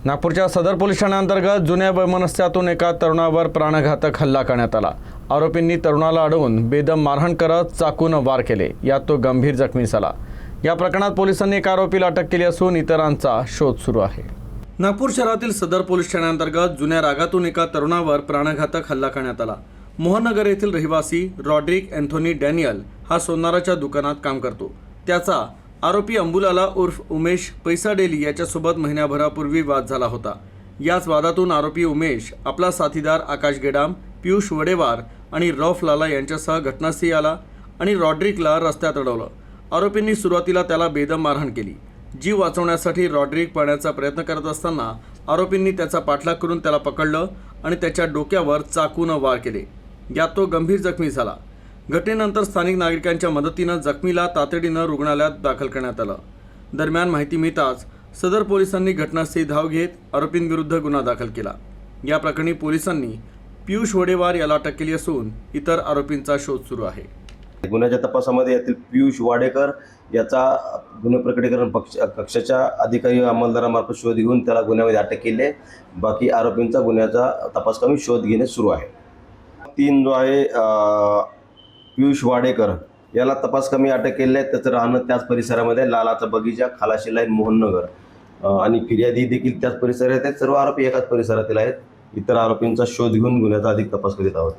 नागपूरच्या सदर पोलीस ठाण्याअंतर्गत जुन्या वैमनस्यातून एका तरुणावर प्राणघातक हल्ला करण्यात आला। आरोपींनी तरुणाला अडवून बेदम मारहाण करत चाकून वार केले, यात तो गंभीर जखमी झाला। या प्रकरणात पोलिसांनी एका आरोपीला अटक केली असून इतरांचा शोध सुरू आहे। नागपूर शहरातील सदर पोलीस ठाण्याअंतर्गत जुन्या रागातून एका तरुणावर प्राणघातक हल्ला करण्यात आला। मोहननगर येथील रहिवासी रॉड्रिक एंथोनी डॅनियल हा सोनाराच्या दुकानात काम करतो। त्याचा आरोपी अंबुलाला उर्फ उमेश पैसा डेली याच्यासोबत महिन्याभरापूर्वी वाद झाला होता। याच वादातून आरोपी उमेश आपला साथीदार आकाश गेडाम, पियुष वडेवार आणि रौफ लाला यांच्यासह घटनास्थळी आला आणि रॉड्रिकला रस्त्यात अडवलं। आरोपींनी सुरुवातीला त्याला बेदम मारहाण केली। जीव वाचवण्यासाठी रॉड्रिक पळण्याचा प्रयत्न करत असताना आरोपींनी त्याचा पाठलाग करून त्याला पकडलं आणि त्याच्या डोक्यावर चाकूने वार केले, यात तो गंभीर जखमी झाला। घटनेनंतर स्थानिक नागरिकांच्या मदतीने जखमीला तातडीने रुग्णालयात दाखल करण्यात आलं। दरम्यान माहिती मिळताच सदर पोलिसांनी घटनास्थळी धाव घेत आरोपींविरुद्ध गुन्हा दाखल केला। या प्रकरणी पोलिसांनी पियुष वडेवार याला अटक केली असून इतर आरोपींचा शोध सुरू आहे। गुन्ह्याच्या तपासामध्ये यातील पियुष वाडेकर याचा गुन्हे प्रकटीकरण कक्षाच्या अधिकारी अंमलदारामार्फत शोध घेऊन त्याला गुन्ह्यामध्ये अटक केली आहे। बाकी आरोपींचा गुन्ह्याचा तपास करून शोध घेणे सुरू आहे। 3 जो आहे पियुष वाडेकर याला तपास कमी अटक केली आहे। त्याचं राहणं त्याच परिसरामध्ये लालाचा बगीचा, खालाशी लाईन, मोहननगर आणि फिर्यादी देखील त्याच परिसरात आहेत। सर्व आरोपी एकाच परिसरातील आहेत। इतर आरोपींचा शोध घेऊन गुन्ह्याचा अधिक तपास करीत आहोत।